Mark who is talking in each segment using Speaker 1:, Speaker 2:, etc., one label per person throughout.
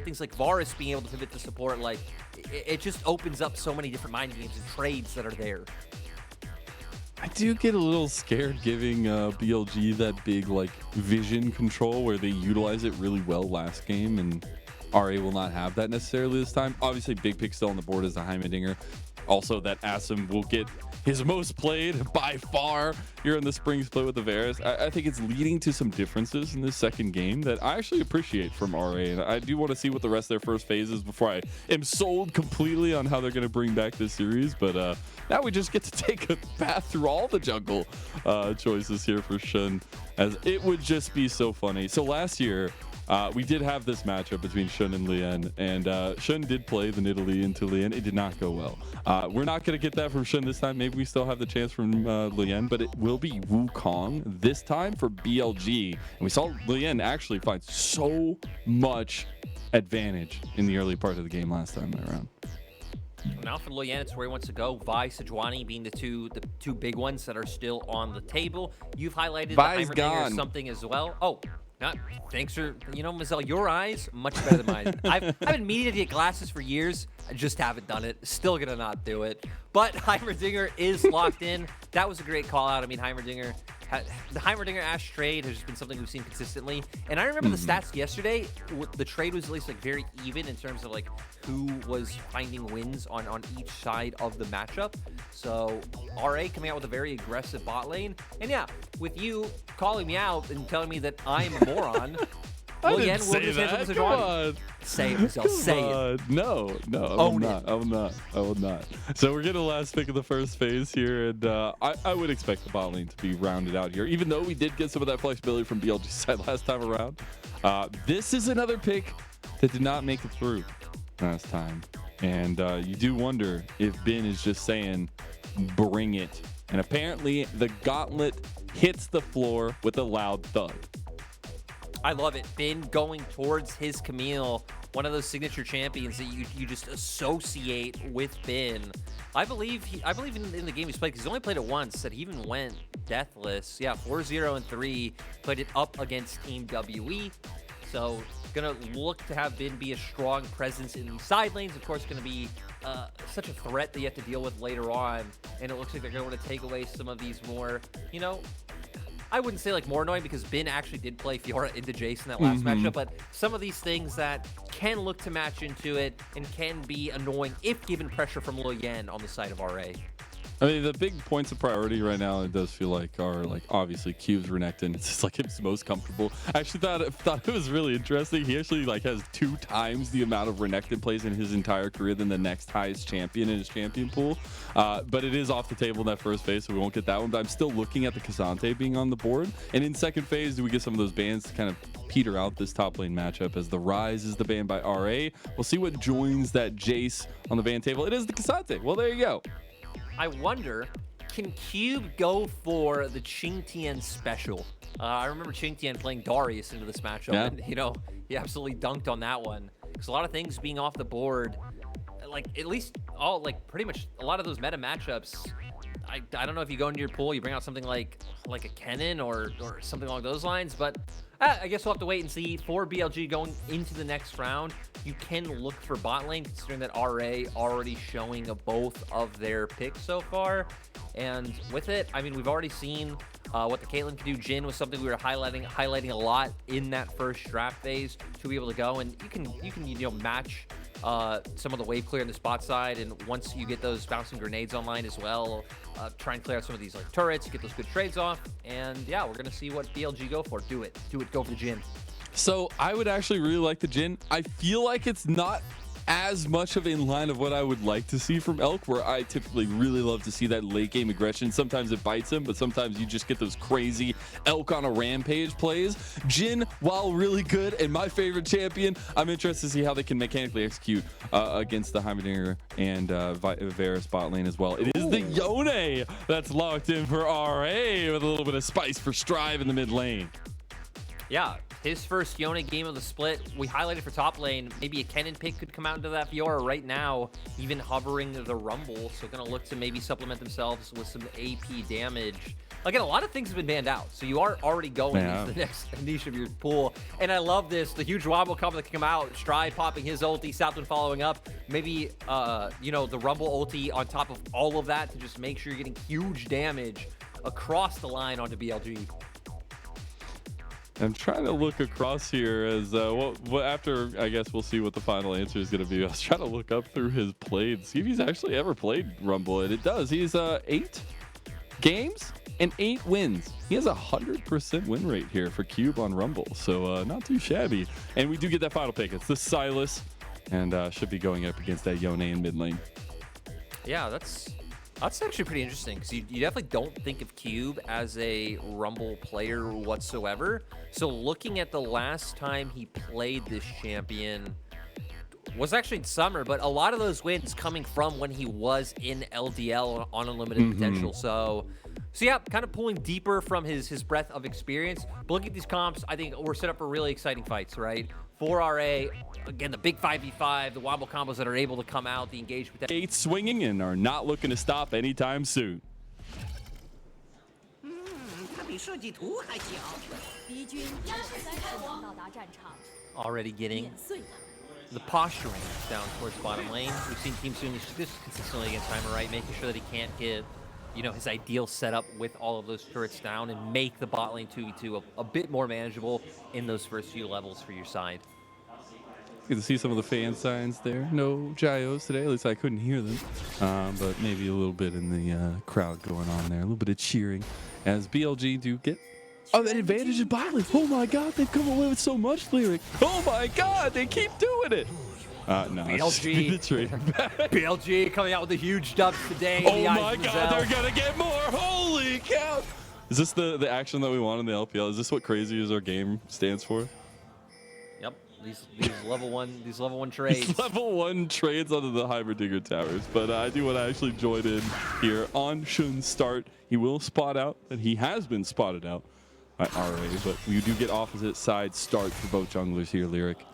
Speaker 1: things like Varus being able to pivot to support, like it just opens up so many different mind games and trades that are there.
Speaker 2: I do get a little scared giving BLG that big like vision control where they utilize it really well last game, and RA will not have that necessarily this time. Obviously, big pick still on the board is the Heimerdinger. Also, that Sssum will get his most played by far here in the spring split with the Varus. I think it's leading to some differences in this second game that I actually appreciate from RA, and I do want to see what the rest of their first phase is before I am sold completely on how they're going to bring back this series. But now we just get to take a path through all the jungle choices here for Shun, as it would just be so funny. So last year, we did have this matchup between Shun and Leyan, and Shun did play the Nidalee into Leyan. It did not go well. We're not going to get that from Shun this time. Maybe we still have the chance from Leyan, but it will be Wukong this time for BLG. And we saw Leyan actually find so much advantage in the early part of the game last time around.
Speaker 1: Now for Leyan, it's where he wants to go. Vi, Sejuani being the two big ones that are still on the table. You've highlighted the Heimerdinger or something as well. Oh. Thanks for, MAzel, your eyes, much better than mine. I've been meaning to get glasses for years. I just haven't done it. Still gonna not do it. But Heimerdinger is locked in. That was a great call out. I mean, the Heimerdinger Ashe trade has just been something we've seen consistently. And I remember the stats yesterday. The trade was at least like very even in terms of like who was finding wins on each side of the matchup. So RA coming out with a very aggressive bot lane. And yeah, with you calling me out and telling me that I'm a moron.
Speaker 2: I didn't say that. Come on.
Speaker 1: Say it, MAzel. Say it.
Speaker 2: No, I will not. So we're getting the last pick of the first phase here, and I would expect the bot lane to be rounded out here, even though we did get some of that flexibility from BLG's side last time around. This is another pick that did not make it through last time, and you do wonder if Ben is just saying, bring it. And apparently the gauntlet hits the floor with a loud thud.
Speaker 1: I love it. Ben going towards his Camille, one of those signature champions that you just associate with Ben. I believe in the game he's played, because he's only played it once, that he even went deathless. Yeah, 4-0-3, played it up against Team WE. So gonna look to have Ben be a strong presence in the side lanes. Of course, gonna be such a threat that you have to deal with later on. And it looks like they're going to take away some of these more, I wouldn't say like more annoying, because Ben actually did play Fiora into Jace in that last matchup, but some of these things that can look to match into it and can be annoying if given pressure from Leyan on the side of RA.
Speaker 2: I mean, the big points of priority right now, it does feel like, are like obviously Cube's Renekton. It's just like his most comfortable. I actually thought it was really interesting. He actually like has 2 times the amount of Renekton plays in his entire career than the next highest champion in his champion pool. But it is off the table in that first phase, so we won't get that one. But I'm still looking at the K'Sante being on the board. And in second phase, do we get some of those bans to kind of peter out this top lane matchup, as the Rise is the ban by RA. We'll see what joins that Jace on the ban table. It is the K'Sante. Well, there you go.
Speaker 1: I wonder, can Cube go for the Qingtian special? I remember Qingtian playing Darius into this matchup, and he absolutely dunked on that one. Because a lot of things being off the board, like at least pretty much a lot of those meta matchups. I don't know if you go into your pool, you bring out something like a Kennen or something along those lines, but I guess we'll have to wait and see. For BLG going into the next round, you can look for bot lane, considering that RA already showing both of their picks so far. And with it, I mean, we've already seen what the Caitlyn can do. Jhin was something we were highlighting a lot in that first draft phase to be able to go, and you can match some of the wave clear in the spot side, and once you get those bouncing grenades online as well, try and clear out some of these like turrets, get those good trades off, and yeah, we're gonna see what BLG go for. Do it, go for the Jhin.
Speaker 2: So I would actually really like the Jhin. I feel like it's not as much of in line of what I would like to see from Elk, where I typically really love to see that late game aggression. Sometimes it bites him, but sometimes you just get those crazy Elk on a rampage plays. Jhin, while really good and my favorite champion, I'm interested to see how they can mechanically execute against the Heimerdinger and Varus bot lane as well. It is the Yone that's locked in for RA with a little bit of spice for Strive in the mid lane.
Speaker 1: Yeah, His first Yone game of the split. We highlighted for top lane. Maybe a Kennen pick could come out into that Fiora right now, even hovering the Rumble. So going to look to maybe supplement themselves with some AP damage. Again, a lot of things have been banned out, so you are already going into the next niche of your pool. And I love this, the huge wobble combo that can come out, Stride popping his ulti, Southwind following up, maybe, you know, the Rumble ulti on top of all of that to just make sure you're getting huge damage across the line onto BLG.
Speaker 2: I'm trying to look across here as, after, I guess we'll see what the final answer is going to be. I was trying to look up through his play, see if he's actually ever played Rumble, and it does. He's 8 games and 8 wins. He has a 100% win rate here for Cube on Rumble, so not too shabby. And we do get that final pick. It's the Sylas, and should be going up against that Yone in mid lane.
Speaker 1: Yeah, that's actually pretty interesting, because you definitely don't think of Cube as a Rumble player whatsoever. So looking at the last time he played this champion was actually in summer, but a lot of those wins coming from when he was in LDL on Unlimited Potential. So yeah, kind of pulling deeper from his breadth of experience. But looking at these comps, I think we're set up for really exciting fights, right? For RA, again, the big 5v5, the wobble combos that are able to come out, the engagement.
Speaker 2: Gates swinging and are not looking to stop anytime soon.
Speaker 1: Already getting the posturing down towards bottom lane. We've seen teams doing this consistently against Heimer, right? Making sure that he can't get, you know, his ideal setup with all of those turrets down and make the bot lane 2v2 a bit more manageable in those first few levels for your side.
Speaker 2: You can see some of the fan signs there. No gyos today, at least I couldn't hear them. But maybe a little bit in the crowd going on there. A little bit of cheering as BLG do get that advantage in bot lane. Oh my God, they've come away with so much lyric. Oh my God, they keep doing it. No,
Speaker 1: BLG. BLG coming out with a huge dub today.
Speaker 2: Oh my God, they're gonna get more. Holy cow. Is this the action that we want in the LPL? Is this what crazy is our game stands for?
Speaker 1: Yep. These level one trades.
Speaker 2: These level 1 trades onto the Heimerdinger towers. But I do want to actually join in here on Shun's start. He will spot out, and he has been spotted out by RA, but we do get opposite side start for both junglers here, Lyric.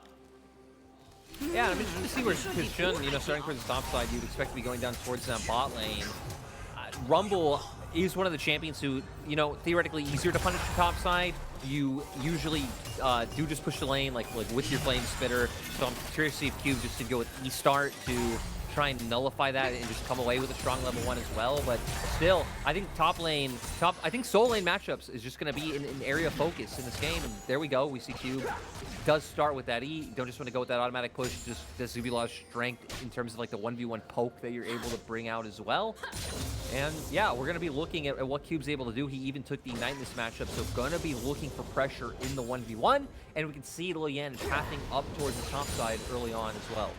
Speaker 1: Yeah, I'm interested to see where Shun, you know, starting towards the top side, you'd expect to be going down towards that bot lane. Rumble is one of the champions who, you know, theoretically easier to punish the top side. You usually do just push the lane like with your flame spitter. So I'm curious to see if Cube just did go with E-start to try and nullify that and just come away with a strong level 1 as well. But still, I think I think soul lane matchups is just going to be an area of focus in this game. And there we go. We see Cube does start with that E. You don't just want to go with that automatic push. Just does give you a lot of strength in terms of like the 1v1 poke that you're able to bring out as well. And yeah, we're going to be looking at what Cube's able to do. He even took the Ignite in this matchup, so going to be looking for pressure in the 1v1. And we can see Leyan pathing up towards the top side early on as well.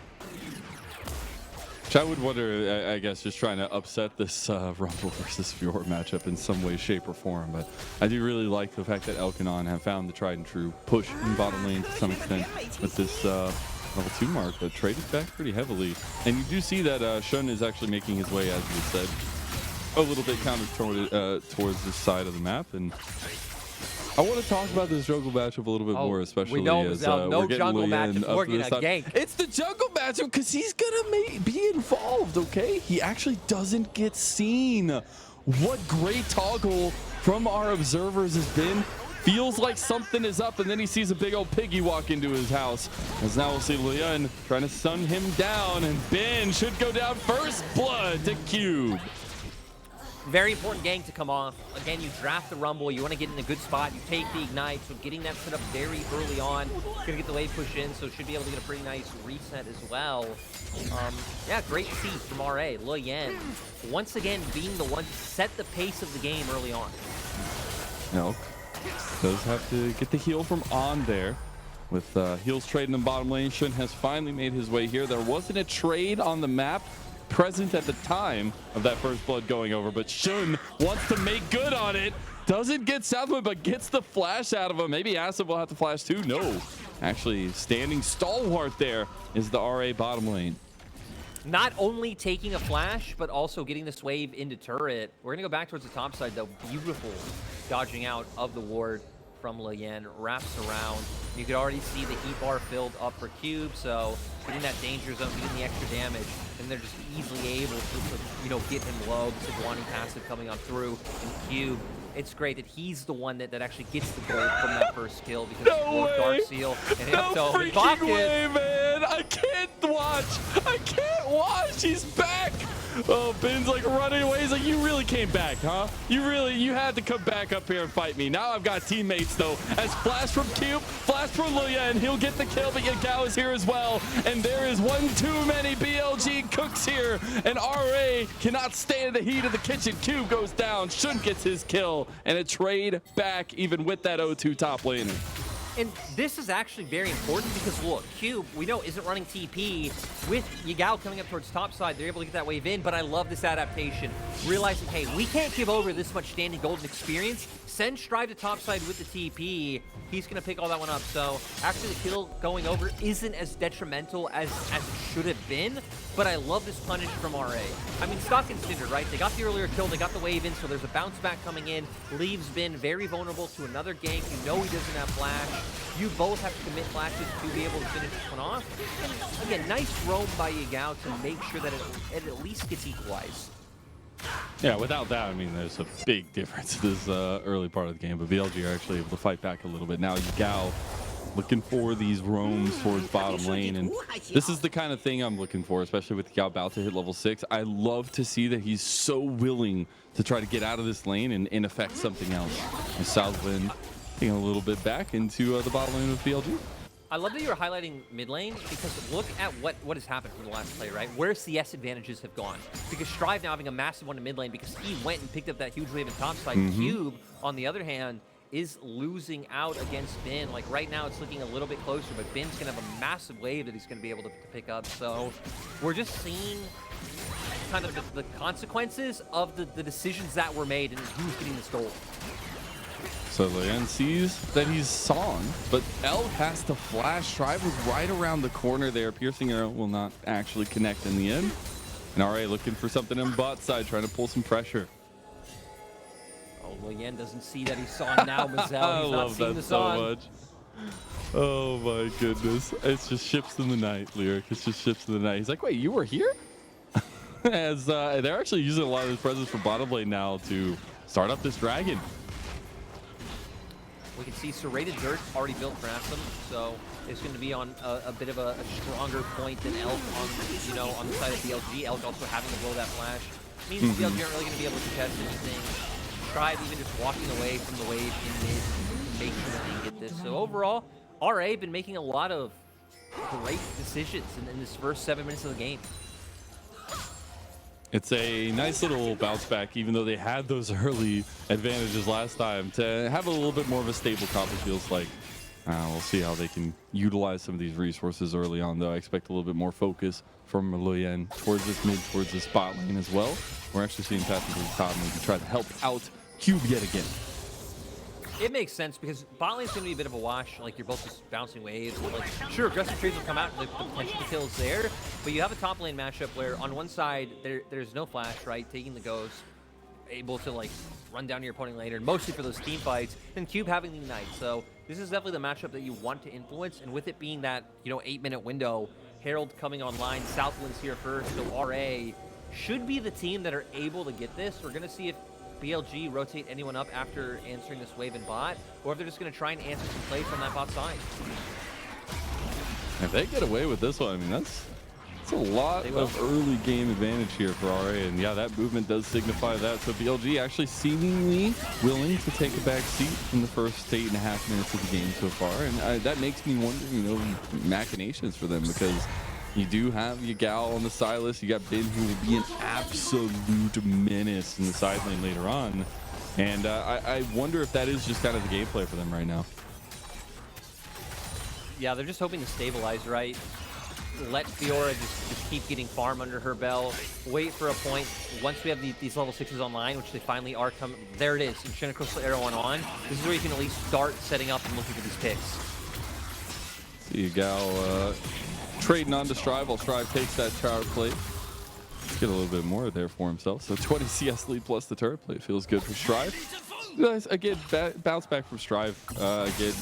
Speaker 2: Which I would wonder, I guess, just trying to upset this Rumble versus Fiora matchup in some way, shape, or form. But I do really like the fact that Elkanon have found the tried and true push in bottom lane to some extent with this level 2 mark, but traded back pretty heavily. And you do see that Shun is actually making his way, as you said, a little bit counter towards this side of the map. And I want to talk about this jungle matchup a little bit more, especially as
Speaker 1: no jungle matchup. We're getting a gank.
Speaker 2: It's the jungle matchup because he's gonna be involved. Okay, he actually doesn't get seen. What great toggle from our observers has been. Feels like something is up, and then he sees a big old piggy walk into his house. As now we'll see Leyan trying to stun him down, and Ben should go down first blood to Cube.
Speaker 1: Very important gank to come off. Again, you draft the Rumble. You want to get in a good spot. You take the Ignite. So getting that set up very early on. Going to get the wave push in. So should be able to get a pretty nice reset as well. Yeah, great to see from RA. Leyan, once again, being the one to set the pace of the game early on.
Speaker 2: No, does have to get the heal from On there. With heals trading in bottom lane, Shun has finally made his way here. There wasn't a trade on the map present at the time of that first blood going over, but Shun wants to make good on it. Doesn't get Southwind, but gets the flash out of him. Maybe Ashe will have to flash too. No, actually standing stalwart there is the RA bottom lane.
Speaker 1: Not only taking a flash, but also getting this wave into turret. We're gonna go back towards the top side though. Beautiful dodging out of the ward from Leyan, wraps around. You could already see the heat bar filled up for Cube, so getting that danger zone, getting the extra damage, and they're just easily able to get him low. The Sejuani passive coming on through, and Cube, it's great that he's the one that actually gets the gold from that first kill, because Dark Seal and
Speaker 2: no freaking way, man! I can't watch! He's back! Oh, Ben's like running away. He's like, you really came back, huh? You had to come back up here and fight me. Now I've got teammates, though. As flash from Cube, flash from Leyan. He'll get the kill, but Yagao is here as well. And there is one too many BLG cooks here. And RA cannot stand the heat of the kitchen. Cube goes down. Shun gets his kill. And a trade back even with that 0-2 top laner.
Speaker 1: And this is actually very important because, look, Cube, we know, isn't running TP. With Yagao coming up towards top side, they're able to get that wave in, but I love this adaptation. Realizing, hey, we can't give over this much standing golden experience. Send Strive to top side with the TP. He's going to pick all that one up. So actually the kill going over isn't as detrimental as it should have been, but I love this punish from RA. I mean, stock and standard, right? They got the earlier kill, they got the wave in, so there's a bounce back coming in. Leaves Bin very vulnerable to another gank. You know he doesn't have flash. You both have to commit flashes to be able to finish this one off. And again, nice roam by Yagao to make sure that it at least gets equalized.
Speaker 2: Yeah, without that, I mean, there's a big difference this early part of the game, but BLG are actually able to fight back a little bit. Now Yagao looking for these roams towards bottom lane, and this is the kind of thing I'm looking for, especially with Yagao about to hit level 6. I love to see that he's so willing to try to get out of this lane and affect something else. And Southwind getting a little bit back into the bottom lane of BLG.
Speaker 1: I love that you were highlighting mid lane, because look at what has happened from the last play, right? Where CS advantages have gone. Because Strive now having a massive one in mid lane because he went and picked up that huge wave in top side. Cube, on the other hand, is losing out against Bin. Like right now it's looking a little bit closer, but Bin's going to have a massive wave that he's going to be able to pick up. So we're just seeing kind of the consequences of the decisions that were made and who's getting this gold.
Speaker 2: So Leyan sees that he's Song, but L has to flash. Strive was right around the corner there. Piercing arrow will not actually connect in the end. And RA looking for something on bot side, trying to pull some pressure.
Speaker 1: Oh, Leyan doesn't see that he's Song now, MAzel.
Speaker 2: I
Speaker 1: He's
Speaker 2: love
Speaker 1: not
Speaker 2: that
Speaker 1: the
Speaker 2: so
Speaker 1: song.
Speaker 2: much. Oh my goodness. It's just ships in the night, Lyric. It's just ships in the night. He's like, wait, you were here? As they're actually using a lot of his presence for bottom lane now to start up this dragon.
Speaker 1: We can see Serrated Dirt already built for Sssum, so it's going to be on a bit of a stronger point than Elk on the side of BLG. Elk also having to blow that flash means BLG aren't really going to be able to contest anything. Strive even just walking away from the wave in mid to make sure that they get this. So overall, RA been making a lot of great decisions in this first 7 minutes of the game.
Speaker 2: It's a nice little bounce back, even though they had those early advantages last time. To have a little bit more of a stable comp, it feels like. We'll see how they can utilize some of these resources early on, though. I expect a little bit more focus from Leyan towards this mid, towards this spot lane as well. We're actually seeing Patrick to the top maybe try to help out Cube yet again.
Speaker 1: It makes sense because bot lane's going to be a bit of a wash. Like, you're both just bouncing waves. Like, sure, aggressive trades will come out and the potential to kill is there, but you have a top lane matchup where on one side there's no flash, right? Taking the ghost, able to like run down your opponent later, mostly for those team fights, and Cube having the Ignite. So this is definitely the matchup that you want to influence, and with it being that 8-minute window, Herald coming online, Southwind's here first, so RA should be the team that are able to get this. We're going to see if BLG rotate anyone up after answering this wave in bot, or if they're just going to try and answer some plays from that bot side.
Speaker 2: If they get away with this one, I mean, that's a lot of early game advantage here for RA, and yeah, that movement does signify that. So BLG actually seemingly willing to take a back seat in the first 8.5 minutes of the game so far, and that makes me wonder, machinations for them, because you do have Yagao on the Sylas. You got Bin, who will be an absolute menace in the side lane later on. And I wonder if that is just kind of the gameplay for them right now.
Speaker 1: Yeah, they're just hoping to stabilize, right? Let Fiora just keep getting farm under her belt. Wait for a point. Once we have these level 6s online, which they finally are coming. There it is. And Shinna Crystal Arrow on. This is where you can at least start setting up and looking for these picks.
Speaker 2: See Yagao trading on to Strive while Strive takes that tower plate. Let's get a little bit more there for himself. So 20 CS lead plus the turret plate feels good for Strive. Again, bounce back from Strive. Again,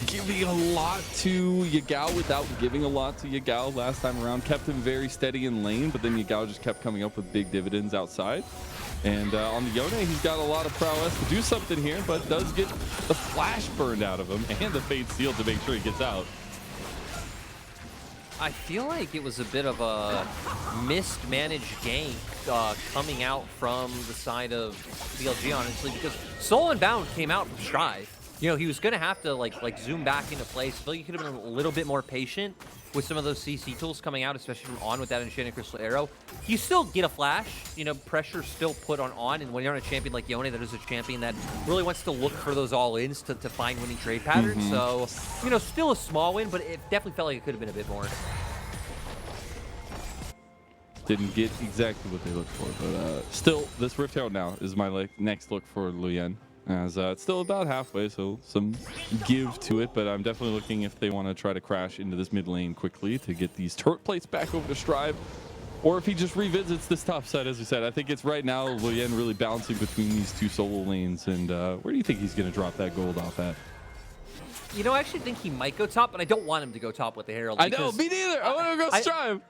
Speaker 2: giving a lot to Yagao without giving a lot to Yagao last time around. Kept him very steady in lane, but then Yagao just kept coming up with big dividends outside. And on the Yone, he's got a lot of prowess to do something here, but does get the flash burned out of him and the Fade Seal to make sure he gets out.
Speaker 1: I feel like it was a bit of a mismanaged gank coming out from the side of BLG, honestly, because Soul and Bound came out from Strive. You know, he was going to have to like zoom back into place. I feel like he could have been a little bit more patient with some of those CC tools coming out, especially from On with that Enchanted Crystal Arrow. You still get a flash, you know, pressure still put on, and when you're on a champion like Yone, that is a champion that really wants to look for those all-ins to find winning trade patterns. So, you know, still a small win, but it definitely felt like it could have been a bit more.
Speaker 2: Didn't get exactly what they looked for, but still, this Rift Herald now is my next look for Leyan. As it's still about halfway, so some give to it, but I'm definitely looking if they want to try to crash into this mid lane quickly to get these turret plates back over to Strive, or if he just revisits this top side. As we said, I think it's right now Leyan really balancing between these two solo lanes, and where do you think he's going to drop that gold off at?
Speaker 1: You know, I actually think he might go top, but I don't want him to go top with the Herald.
Speaker 2: I know, me neither. I want to go Strive.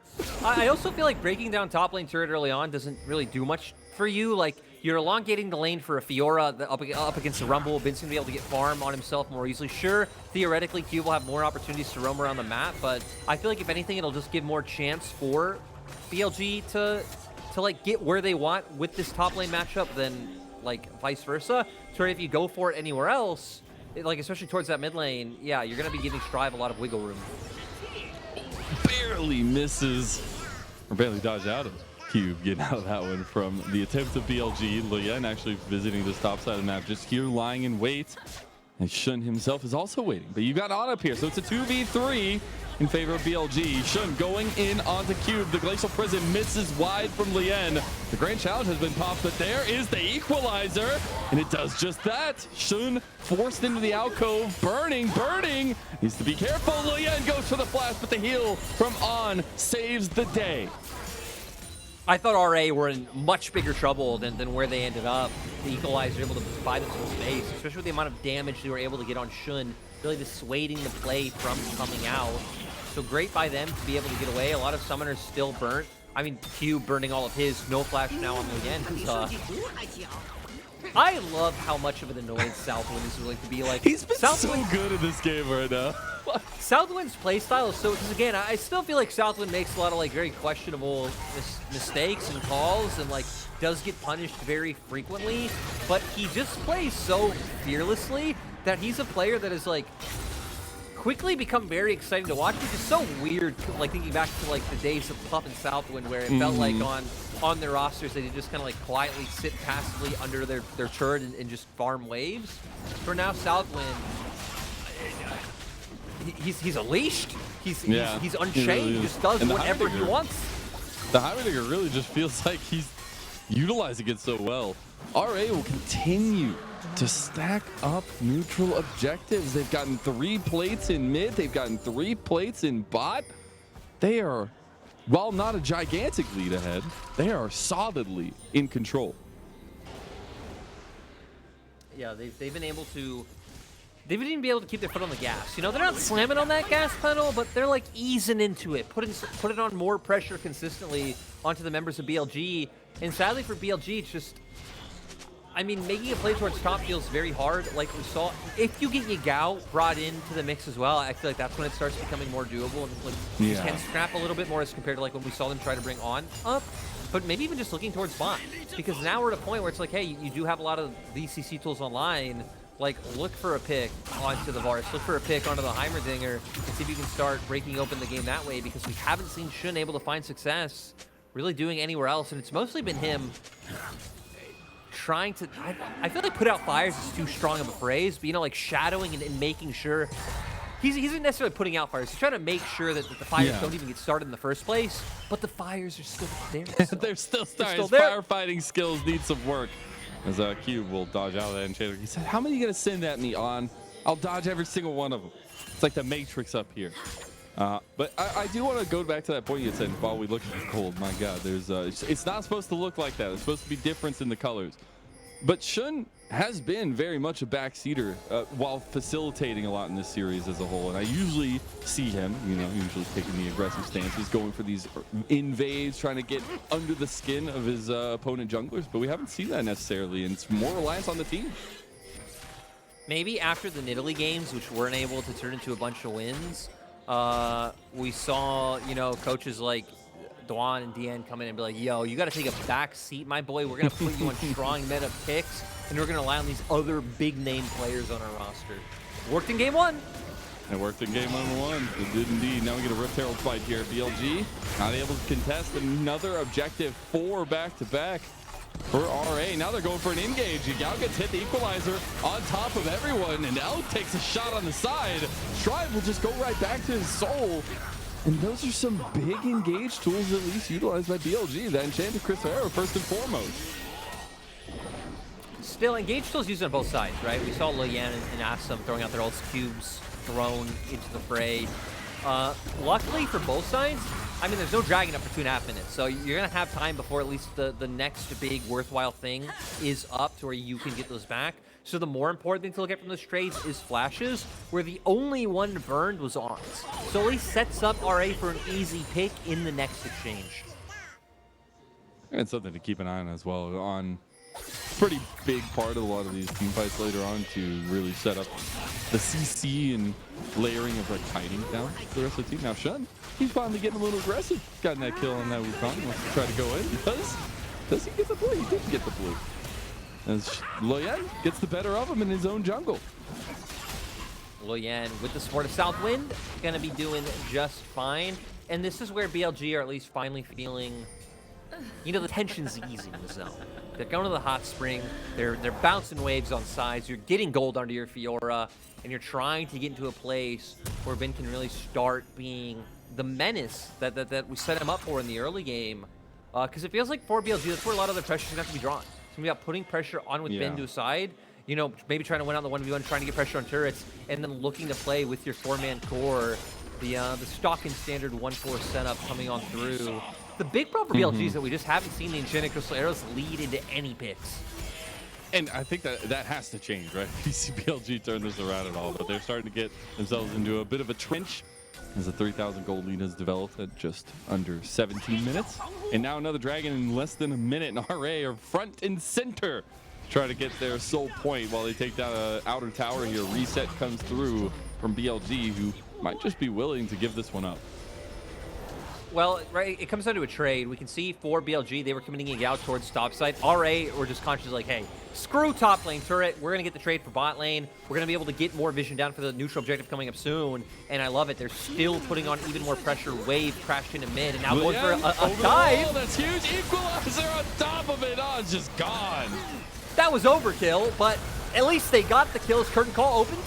Speaker 1: I also feel like breaking down top lane turret early on doesn't really do much for you. Like, you're elongating the lane for a Fiora up against the Rumble. Vince going to be able to get farm on himself more easily. Sure, theoretically, Cube will have more opportunities to roam around the map, but I feel like if anything, it'll just give more chance for BLG to like get where they want with this top lane matchup than like vice versa. So if you go for it anywhere else, like especially towards that mid lane, yeah, you're going to be giving Strive a lot of wiggle room.
Speaker 2: Barely misses, or barely dodged out of Cube getting out of that one from the attempt of BLG. Leyan actually visiting this top side of the map, just here lying in wait. And Shun himself is also waiting, but you got On up here, so it's a 2v3 in favor of BLG. Shun going in onto Cube. The Glacial Prison misses wide from Leyan. The Grand Challenge has been popped, but there is the equalizer, and it does just that. Shun forced into the alcove, burning. Needs to be careful. Leyan goes for the flash, but the heal from On saves the day.
Speaker 1: I thought RA were in much bigger trouble than where they ended up. The equalizer able to buy them some space, especially with the amount of damage they were able to get on Shun, really dissuading the play from coming out. So great by them to be able to get away. A lot of summoners still burnt. I mean, Cube burning all of his. No flash now on Leyan. I love how much of an annoyance Southwind is willing to be. Like,
Speaker 2: he's been so good in this game right now.
Speaker 1: Southwind's playstyle is so, because again, I still feel like Southwind makes a lot of like very questionable mistakes and calls, and like does get punished very frequently, but he just plays so fearlessly that he's a player that is like quickly become very exciting to watch, which is so weird, like thinking back to like the days of Puff and Southwind, where it felt like on their rosters they just kind of like quietly sit passively under their turret and just farm waves. For now, Southwind, he's unleashed. He's unchained. Really just does whatever he wants.
Speaker 2: The Heimerdinger really just feels like he's utilizing it so well. RA will continue to stack up neutral objectives. They've gotten 3 plates in mid. They've gotten 3 plates in bot. They are, while not a gigantic lead ahead, they are solidly in control.
Speaker 1: Yeah, they've been able to. They've been able to keep their foot on the gas. You know, they're not slamming on that gas pedal, but they're like easing into it, putting on more pressure consistently onto the members of BLG. And sadly for BLG, it's just, I mean, making a play towards top feels very hard. Like we saw, if you get Yagao brought into the mix as well, I feel like that's when it starts becoming more doable and like you can scrap a little bit more as compared to like when we saw them try to bring On up. But maybe even just looking towards bot, because now we're at a point where it's like, hey, you do have a lot of these CC tools online. Like, look for a pick onto the Varus, look for a pick onto the Heimerdinger, and see if you can start breaking open the game that way, because we haven't seen Shun able to find success really doing anywhere else, and it's mostly been him trying to, I feel like put out fires is too strong of a phrase, but you know, like shadowing and making sure, he isn't necessarily putting out fires, he's trying to make sure that the fires don't even get started in the first place, but the fires are still there. So.
Speaker 2: They're still starting. His firefighting skills need some work. As Cube will dodge out of that enchanter. He said, how many are you going to send at me, On? I'll dodge every single one of them. It's like the Matrix up here. But I do want to go back to that point you said while we look at the gold. My God, there's it's not supposed to look like that. It's supposed to be difference in the colors. But Shun has been very much a backseater while facilitating a lot in this series as a whole. And I usually see him, you know, usually taking the aggressive stances, going for these invades, trying to get under the skin of his opponent junglers. But we haven't seen that necessarily, and it's more reliance on the team.
Speaker 1: Maybe after the Nidalee games, which weren't able to turn into a bunch of wins, we saw, you know, coaches like Dwan and Deanne come in and be like, yo, you got to take a back seat, my boy. We're going to put you on strong meta picks, and we're going to rely on these other big name players on our roster. Worked in game one.
Speaker 2: It worked in game number one. It did indeed. Now we get a Rift Herald fight here. BLG not able to contest another objective, 4 back-to-back for RA. Now they're going for an engage. Yagao gets hit the equalizer on top of everyone, and L takes a shot on the side. Strive will just go right back to his soul. And those are some big engage tools at least utilized by BLG. That enchanted Chris Herrera first and foremost.
Speaker 1: Still, engage tools used on both sides, right? We saw Leyan and Sssum throwing out their ult cubes thrown into the fray. Luckily for both sides, I mean, there's no dragon up for 2.5 minutes, so you're going to have time before at least the next big worthwhile thing is up to where you can get those back. So the more important thing to look at from those trades is flashes, where the only one burned was Arms. So at least sets up RA for an easy pick in the next exchange.
Speaker 2: And something to keep an eye on as well. On pretty big part of a lot of these team fights later on to really set up the CC and layering of like hiding down for the rest of the team. Now Shun, he's finally getting a little aggressive. Gotten that kill on that Wukong. Wants to try to go in. Does he get the blue? He didn't get the blue. As Leyan gets the better of him in his own jungle.
Speaker 1: Leyan with the support of Southwind, gonna be doing just fine. And this is where BLG are at least finally feeling, you know, the tension's easing in the zone. They're going to the hot spring. They're bouncing waves on sides. You're getting gold under your Fiora, and you're trying to get into a place where Ben can really start being the menace that we set him up for in the early game. Because it feels like for BLG, that's where a lot of the pressure's gonna have to be drawn. It's gonna be about putting pressure on with Ben to a side. You know, maybe trying to win out the 1v1, trying to get pressure on turrets, and then looking to play with your 4-man core. The stock and standard 1-4 setup coming on through. The big problem for BLG is that we just haven't seen the enchanted crystal arrows lead into any picks.
Speaker 2: And I think that has to change, right? You see BLG turn this around at all, but they're starting to get themselves into a bit of a trench as the 3,000 gold lead has developed at just under 17 minutes. And now another dragon in less than a minute, and RA are front and center. Try to get their sole point while they take down an outer tower here. Reset comes through from BLG, who might just be willing to give this one up.
Speaker 1: Well, right, it comes down to a trade. We can see for BLG, they were committing out towards top side. RA were just conscious like, hey, screw top lane turret. We're going to get the trade for bot lane. We're going to be able to get more vision down for the neutral objective coming up soon. And I love it. They're still putting on even more pressure. Wave crashed into mid, and now going for a dive.
Speaker 2: That's huge. Equalizer on top of it. Oh, it's just gone.
Speaker 1: That was overkill, but at least they got the kills. Curtain call opened.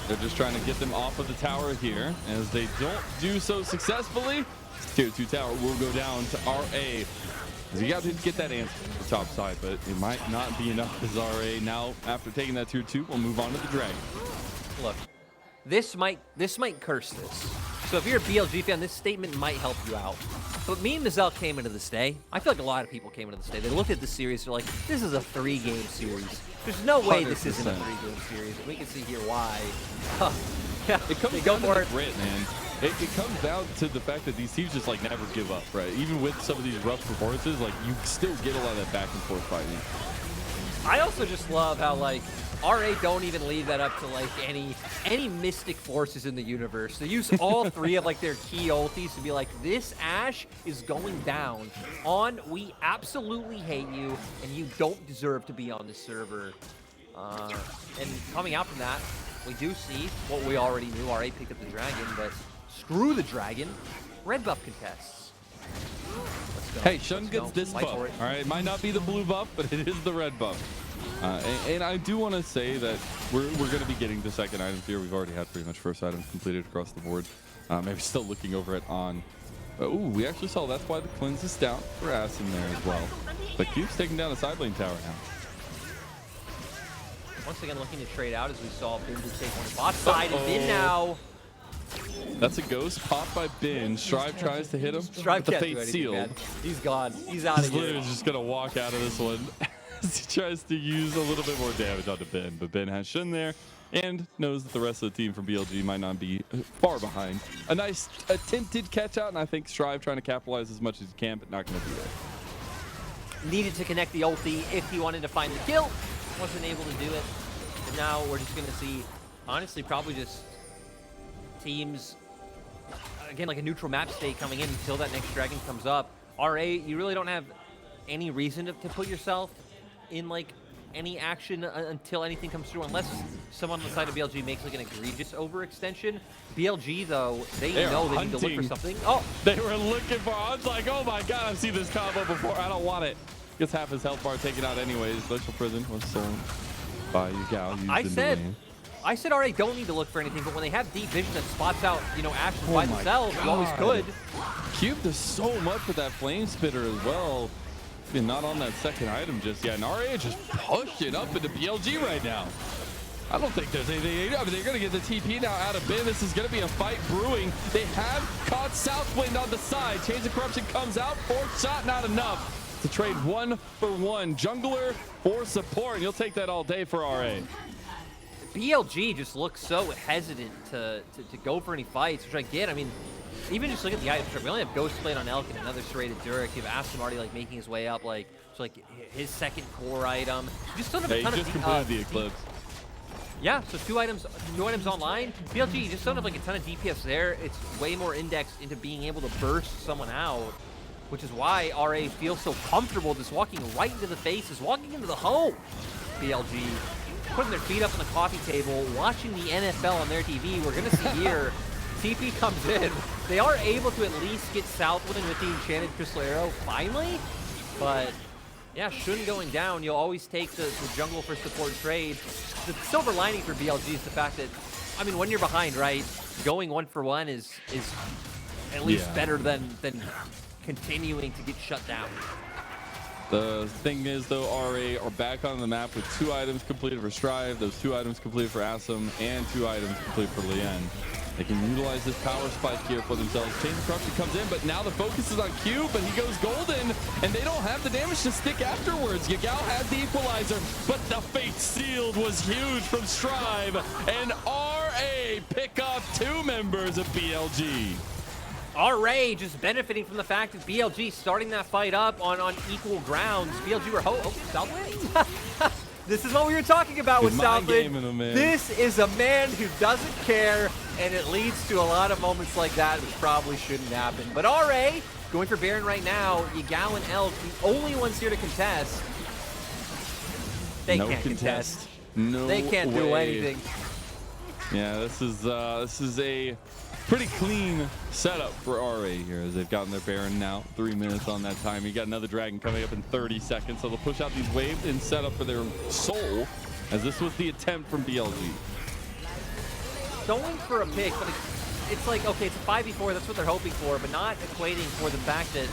Speaker 2: They're just trying to get them off of the tower here. As they don't do so successfully, Tier 2 tower will go down to RA. As you got to get that answer for top side, but it might not be enough as RA now, after taking that Tier 2, will move on to the Dragon.
Speaker 1: Look, this might curse this. So if you're a BLG fan, this statement might help you out. But me and MAzel came into this day. I feel like a lot of people came into this day. They looked at this series, they're like, this is a 3-game series. There's no way 100%. This isn't a 3-game series. And we can see here why. Yeah,
Speaker 2: it comes down to the grit, man. It comes down to the fact that these teams just like never give up, right? Even with some of these rough performances, like you still get a lot of that back and forth fighting.
Speaker 1: I also just love how like RA don't even leave that up to like any mystic forces in the universe. They use all 3 of like their key ultis to be like, this Ashe is going down on we absolutely hate you and you don't deserve to be on the server. And coming out from that, we do see what we already knew. RA picked up the dragon, but screw the dragon. Red buff contests. Let's go.
Speaker 2: Hey, Shun gets this buff. All right, it might not be the blue buff, but it is the red buff. And I do want to say that we're going to be getting the second item here. We've already had pretty much first items completed across the board. Maybe still looking over it on. Ooh, we actually saw that's why the cleanse is down for Ashe in there as well. But Cube's taking down a side lane tower now.
Speaker 1: Once again, looking to trade out as we saw Ben just take one bot side and Ben now.
Speaker 2: That's a ghost popped by Ben. Strive tries to hit him.
Speaker 1: Strive
Speaker 2: the fate sealed.
Speaker 1: Man. He's gone. He's out of here.
Speaker 2: He's literally just going to walk out of this one. as he tries to use a little bit more damage onto Ben. But Ben has Jhin there and knows that the rest of the team from BLG might not be far behind. A nice attempted catch out, and I think Strive trying to capitalize as much as he can, but not going to be there.
Speaker 1: Needed to connect the ulti if he wanted to find the kill. Wasn't able to do it. And now we're just going to see, honestly, probably just teams, again, like a neutral map state coming in until that next dragon comes up. RA, you really don't have any reason to put yourself in like any action until anything comes through, unless someone on the side of BLG makes like an egregious overextension. BLG though, they know they need to look for something. Oh,
Speaker 2: they were looking for. I was like, oh my god, I've seen this combo before. I don't want it. Gets half his health bar taken out anyways. Glacial Prison was stolen by Yagao.
Speaker 1: I said RA don't need to look for anything, but when they have deep vision that spots out, you know, Ashe by themselves, you always could.
Speaker 2: Cube does so much with that flame spitter as well. And not on that second item just yet. And RA just pushing up into BLG right now. I don't think there's anything. I mean, they're going to get the TP now out of Ben. This is going to be a fight brewing. They have caught Southwind on the side. Chains of Corruption comes out. Fourth shot, not enough to trade 1-for-1. Jungler for support. And you'll take that all day for RA.
Speaker 1: BLG just looks so hesitant to go for any fights, which I get. I mean, even just look at the items. We only have Ghostblade on Elk and another serrated Durek. You have Ashe already like making his way up, like so like his second core item. Just don't have a ton
Speaker 2: just completed the Eclipse.
Speaker 1: Yeah, so two items online. BLG, you just don't have like a ton of DPS there. It's way more indexed into being able to burst someone out, which is why RA feels so comfortable just walking right into the faces, walking into the home. BLG putting their feet up on the coffee table, watching the NFL on their TV. We're gonna see here. TP comes in. They are able to at least get Southwind with the Enchanted Crystal Arrow finally, but yeah, Jhin going down. You'll always take the jungle for support trade. The silver lining for BLG is the fact that, I mean, when you're behind, right, going 1-for-1 is at least better than continuing to get shut down.
Speaker 2: The thing is, though, RA are back on the map with 2 items completed for Strive, those 2 items completed for Sssum, and 2 items completed for Leyan. They can utilize this power spike here for themselves. Chains of Corruption comes in, but now the focus is on Q, but he goes golden, and they don't have the damage to stick afterwards. Yagao has the equalizer, but the fate sealed was huge from Strive, and RA pick up 2 members of BLG.
Speaker 1: RA just benefiting from the fact that BLG starting that fight up on equal grounds. BLG were Southwind. This is what we were talking about with Southwind. This is a man who doesn't care, and it leads to a lot of moments like that which probably shouldn't happen. But RA going for Baron right now. Yagao and Elk, the only ones here to contest. They can't contest.
Speaker 2: No,
Speaker 1: they can't do anything.
Speaker 2: Yeah, this is a pretty clean setup for RA here as they've gotten their Baron now. 3 minutes on that time. You got another Dragon coming up in 30 seconds, so they'll push out these waves and set up for their soul, as this was the attempt from BLG.
Speaker 1: Going for a pick, but it's like, okay, it's a 5v4, that's what they're hoping for, but not equating for the fact that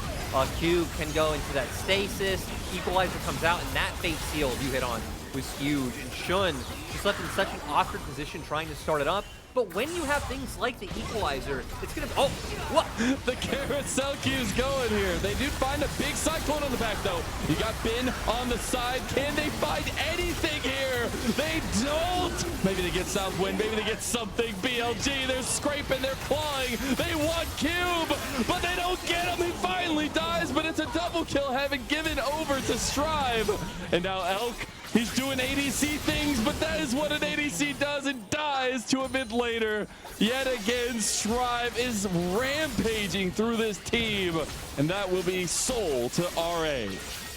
Speaker 1: Cube can go into that stasis, Equalizer comes out, and that fate sealed you hit on was huge. And Jhin just left in such an awkward position trying to start it up. But when you have things like the Equalizer, it's gonna, oh, what?
Speaker 2: The carousel Q's going here. They do find a big cyclone on the back though. You got Ben on the side. Can they find anything here? They don't. Maybe they get Southwind, maybe they get something. BLG, they're scraping, they're clawing. They want Cube, but they don't get him. He finally dies, but it's a double kill, having given over to Strive. And now Elk, he's doing ADC things, but that is what an ADC does, and dies to a mid later. Yet again, Strive is rampaging through this team, and that will be soul to RA.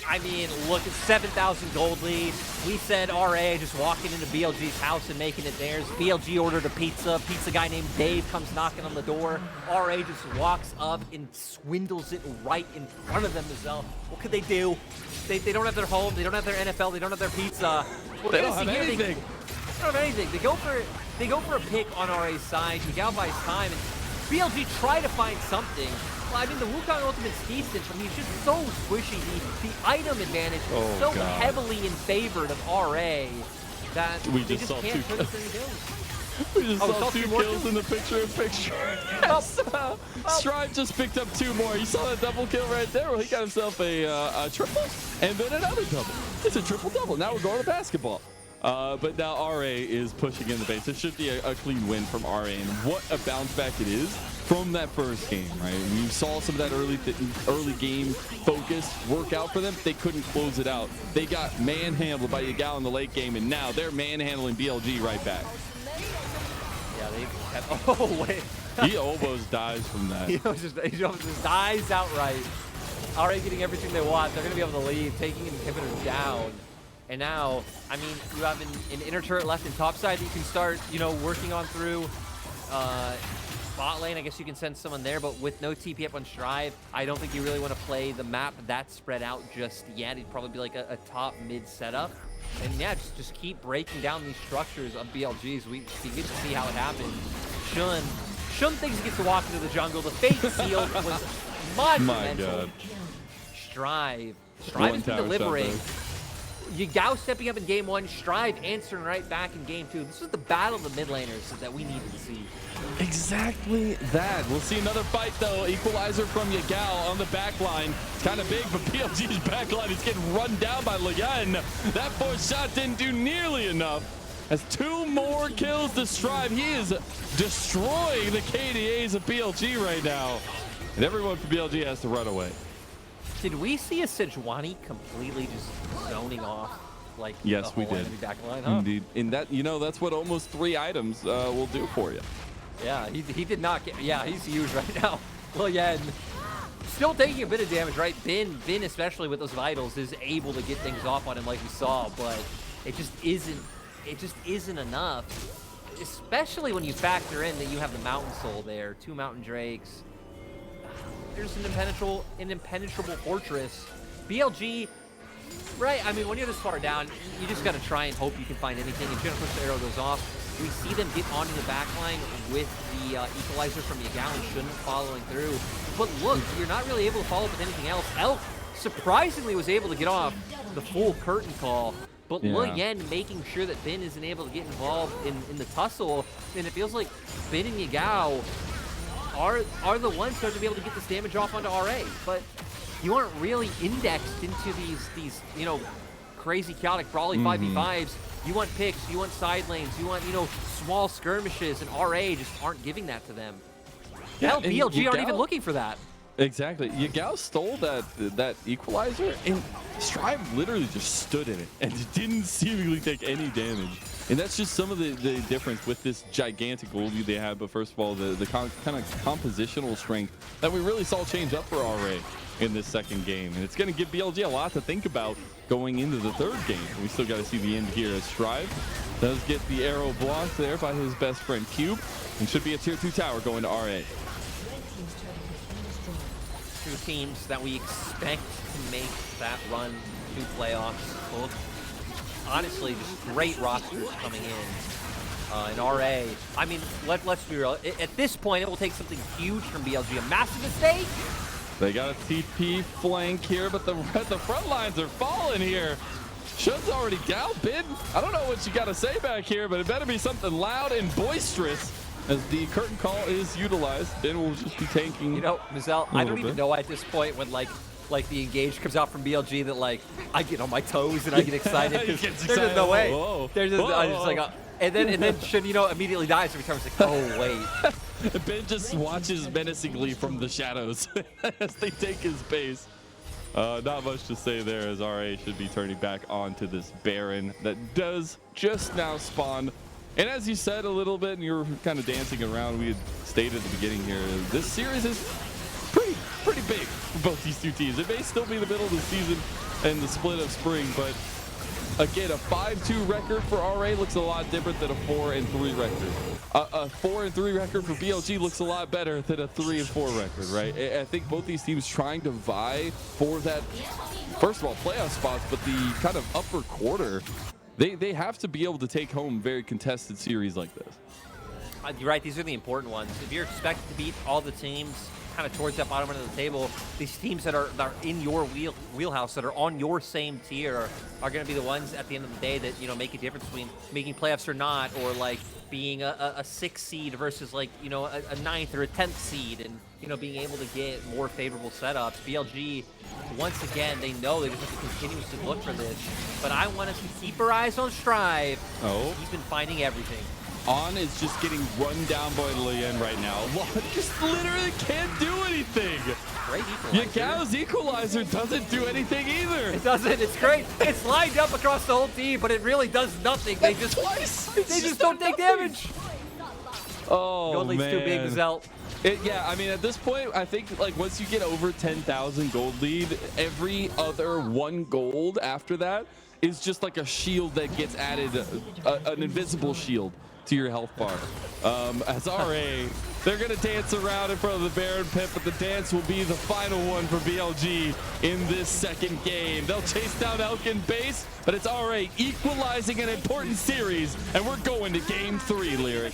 Speaker 1: I mean, look at 7,000 gold lead. We said RA just walking into BLG's house and making it theirs. BLG ordered a pizza. Pizza guy named Dave comes knocking on the door. RA just walks up and swindles it right in front of them. MAzel, what could they do? They don't have their home. They don't have their NFL. They don't have their pizza. Well,
Speaker 2: they don't have anything.
Speaker 1: They don't have anything. They go for a pick on RA's side. Yagao buys time, and BLG try to find something. Well, I mean, the Wukong ultimate's decent, but he's just so squishy. The item advantage is so heavily in favor of RA that
Speaker 2: we
Speaker 1: they
Speaker 2: just saw
Speaker 1: can't put us any kills.
Speaker 2: We just saw
Speaker 1: saw
Speaker 2: 2
Speaker 1: 2 more
Speaker 2: kills in the picture-in-picture. Strive just picked up 2 more. You saw that double kill right there? Well, he got himself a triple and then another double. It's a triple-double. Now we're going to basketball. But now RA is pushing in the base. It should be a clean win from RA, and what a bounce back it is from that first game, right? We saw some of that early game focus work out for them. They couldn't close it out. They got manhandled by Yagao in the late game, and now they're manhandling BLG right back.
Speaker 1: Yeah, they have, oh wait.
Speaker 2: He almost dies from that.
Speaker 1: He just dies outright. RA getting everything they want. They're going to be able to lead, taking an inhibitor down. And now, I mean, you have an inner turret left in top side that you can start, you know, working on through. Bot lane, I guess you can send someone there, but with no TP up on Strive, I don't think you really want to play the map that spread out just yet. It'd probably be like a top mid setup. And yeah, just keep breaking down these structures of BLGs. We get to see how it happens. Shun thinks he gets to walk into the jungle. The fate seal was monumental. Strive has been delivering. Yagao stepping up in game 1, Strive answering right back in game 2. This is the battle of the mid laners that we needed to see.
Speaker 2: Exactly that. We'll see another fight though. Equalizer from Yagao on the back line. It's kind of big, but BLG's back line is getting run down by Leyan. That 4th shot didn't do nearly enough. Has 2 more kills to Strive. He is destroying the KDAs of BLG right now. And everyone from BLG has to run away.
Speaker 1: Did we see a Sejuani completely just zoning off? Like,
Speaker 2: yes, we did.
Speaker 1: Back line, huh?
Speaker 2: Indeed. In that, you know, that's what almost 3 items will do for you.
Speaker 1: Yeah, he did not get. Yeah, he's huge right now. Well, yeah, still taking a bit of damage, right? Bin especially with those vitals is able to get things off on him like we saw, but it just isn't. It just isn't enough, especially when you factor in that you have the Mountain Soul there, 2 Mountain Drakes. There's an impenetrable fortress. BLG, right? I mean, when you're this far down, you just got to try and hope you can find anything. And Jennifer the arrow goes off. We see them get onto the back line with the equalizer from Yagao and Shun following through. But look, you're not really able to follow up with anything else. Elk surprisingly was able to get off the full curtain call. But yeah. Leyan making sure that Bin isn't able to get involved in the tussle. And it feels like Bin and Yagao are the ones who are to be able to get this damage off onto RA, but you aren't really indexed into these you know, crazy chaotic brawly 5v5s. You want picks, you want side lanes, you want, you know, small skirmishes, and RA just aren't giving that to them.
Speaker 2: Yeah,
Speaker 1: hell, BLG aren't even looking for that.
Speaker 2: Exactly. Yagao stole that equalizer, and Strive literally just stood in it and didn't seemingly take any damage. And that's just some of the difference with this gigantic gold lead they have. But first of all, the kind of compositional strength that we really saw change up for RA in this second game. And it's going to give BLG a lot to think about going into the 3rd game. We still got to see the end here as Strive does get the arrow blocked there by his best friend Cube, and should be a tier 2 tower going to RA.
Speaker 1: 2 teams that we expect to make that run to playoffs. Both, honestly, just great rosters coming in. In RA, I mean, let's be real. At this point, it will take something huge from BLG. A massive mistake.
Speaker 2: They got a TP flank here, but the front lines are falling here. Shun's already down, Bin. I don't know what you got to say back here, but it better be something loud and boisterous as the curtain call is utilized. Bin will just be tanking.
Speaker 1: You know, MAzel, I don't even know at this point when like the engage comes out from BLG that like I get on my toes and I get excited. There's just no way. There's just, I just like, and then Shun, you know, immediately dies every time. It's like, oh wait.
Speaker 2: Ben just watches menacingly from the shadows as they take his base. Not much to say there, as RA should be turning back onto this Baron that does just now spawn. And as you said a little bit, and you were kind of dancing around, we had stated at the beginning here, this series is pretty big for both these 2 teams. It may still be the middle of the season and the split of spring, but again, a 5-2 record for RA looks a lot different than a 4-3 record. A 4-3 record for BLG looks a lot better than a 3-4 record, right? I think both these teams trying to vie for that, first of all, playoff spots, but the kind of upper quarter. They have to be able to take home very contested series like this.
Speaker 1: You're right, these are the important ones. If you're expected to beat all the teams, kind of towards that bottom end of the table, these teams that are in your wheelhouse, that are on your same tier, are going to be the ones at the end of the day that, you know, make a difference between making playoffs or not, or like being a 6th seed versus like, you know, a 9th or a 10th seed, and, you know, being able to get more favorable setups. BLG, once again, they know they just have to continuously look for this, but I want us to keep our eyes on Strive.
Speaker 2: Oh.
Speaker 1: He's been finding everything.
Speaker 2: On is just getting run down by Leyan right now. Just literally can't do anything.
Speaker 1: Great equalizer.
Speaker 2: Yagao's equalizer doesn't do anything either.
Speaker 1: It doesn't. It's great. It's lined up across the whole team, but it really does nothing. They just They just don't take damage.
Speaker 2: Oh,
Speaker 1: Gold lead's
Speaker 2: man.
Speaker 1: too big, MAzel.
Speaker 2: Yeah, I mean, at this point, I think like once you get over 10,000 gold lead, every other 1 gold after that is just like a shield that gets added, an invisible shield to your health bar. As RA, they're gonna dance around in front of the Baron pit, but the dance will be the final one for BLG in this second game. They'll chase down Elkin base, but it's RA equalizing an important series, and we're going to game 3, Lyric.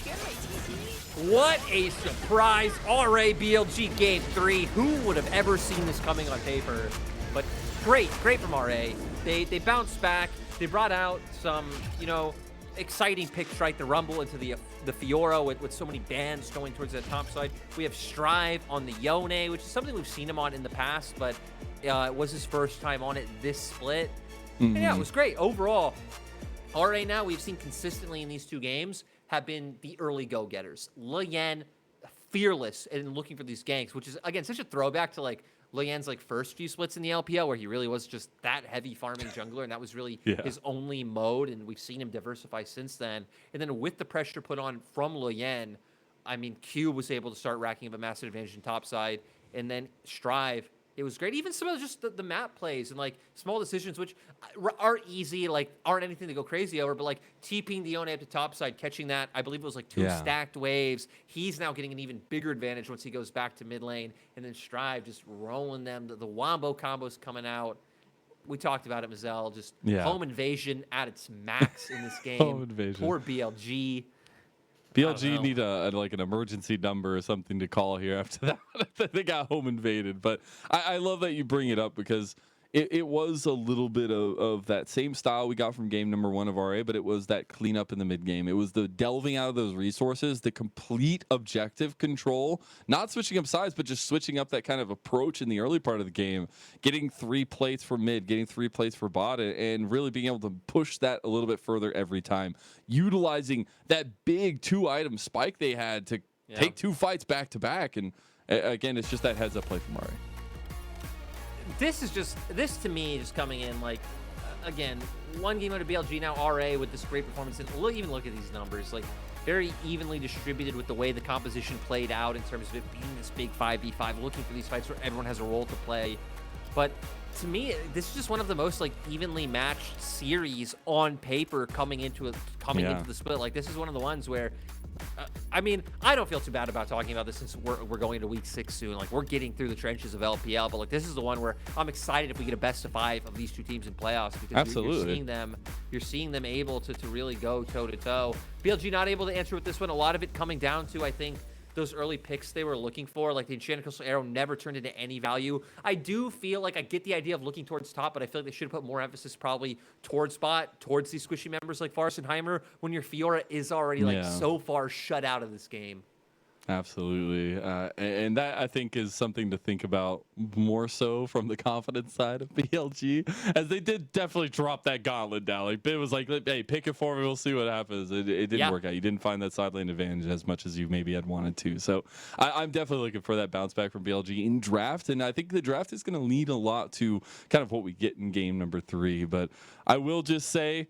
Speaker 1: What a surprise. RA BLG game 3. Who would have ever seen this coming on paper? But great from RA. They bounced back. They brought out some, you know, exciting picks, right? The Rumble into the Fiora with so many bans going towards the top side. We have Strive on the Yone, which is something we've seen him on in the past, but it was his first time on it this split. And yeah, it was great. Overall, RA now we've seen consistently in these 2 games have been the early go-getters. Leyan, fearless in looking for these ganks, which is, again, such a throwback to like Leyan's like first few splits in the LPL, where he really was just that heavy farming jungler, and that was really his only mode, and we've seen him diversify since then. And then with the pressure put on from Leyan, I mean, Cube was able to start racking up a massive advantage in top side, and then Strive, it was great. Even some of just the map plays and like small decisions, which aren't easy, like aren't anything to go crazy over, but like TPing the Yone up to top side, catching that, I believe it was like 2 stacked waves. He's now getting an even bigger advantage once he goes back to mid lane, and then Strive just rolling them. The Wombo combos coming out. We talked about it, MAzel. Just home invasion at its max in this game.
Speaker 2: Home invasion.
Speaker 1: Poor BLG.
Speaker 2: BLG need like an emergency number or something to call here after that. They got home invaded. But I love that you bring it up, because it was a little bit of that same style we got from game number 1 of RA, but it was that cleanup in the mid game. It was the delving out of those resources, the complete objective control, not switching up sides, but just switching up that kind of approach in the early part of the game, getting 3 plates for mid, getting 3 plates for bot, and really being able to push that a little bit further every time, utilizing that big 2-item spike they had to take 2 fights back to back. And again, it's just that heads up play from RA.
Speaker 1: This to me just coming in like, again, 1 game out of BLG, now RA with this great performance. And look at these numbers, like very evenly distributed with the way the composition played out in terms of it being this big 5v5, looking for these fights where everyone has a role to play. But to me, this is just one of the most like evenly matched series on paper coming into the split. Like, this is one of the ones where I mean, I don't feel too bad about talking about this since we're going into week 6 soon. Like, we're getting through the trenches of LPL, but like, this is the one where I'm excited if we get a best of 5 of these 2 teams in playoffs, because you're seeing them able to really go toe to toe. BLG not able to answer with this one. A lot of it coming down to, I think, those early picks they were looking for. Like, the Enchanted Crystal Arrow never turned into any value. I do feel like I get the idea of looking towards top, but I feel like they should have put more emphasis probably towards bot, towards these squishy members like Varus and Heimer, when your Fiora is already like so far shut out of this game.
Speaker 2: Absolutely. And that, I think, is something to think about more so from the confidence side of BLG, as they did definitely drop that gauntlet down. Like, it was like, hey, pick it for me, we'll see what happens. It didn't work out. You didn't find that side lane advantage as much as you maybe had wanted to. So I'm definitely looking for that bounce back from BLG in draft, and I think the draft is going to lead a lot to kind of what we get in game number 3. But I will just say,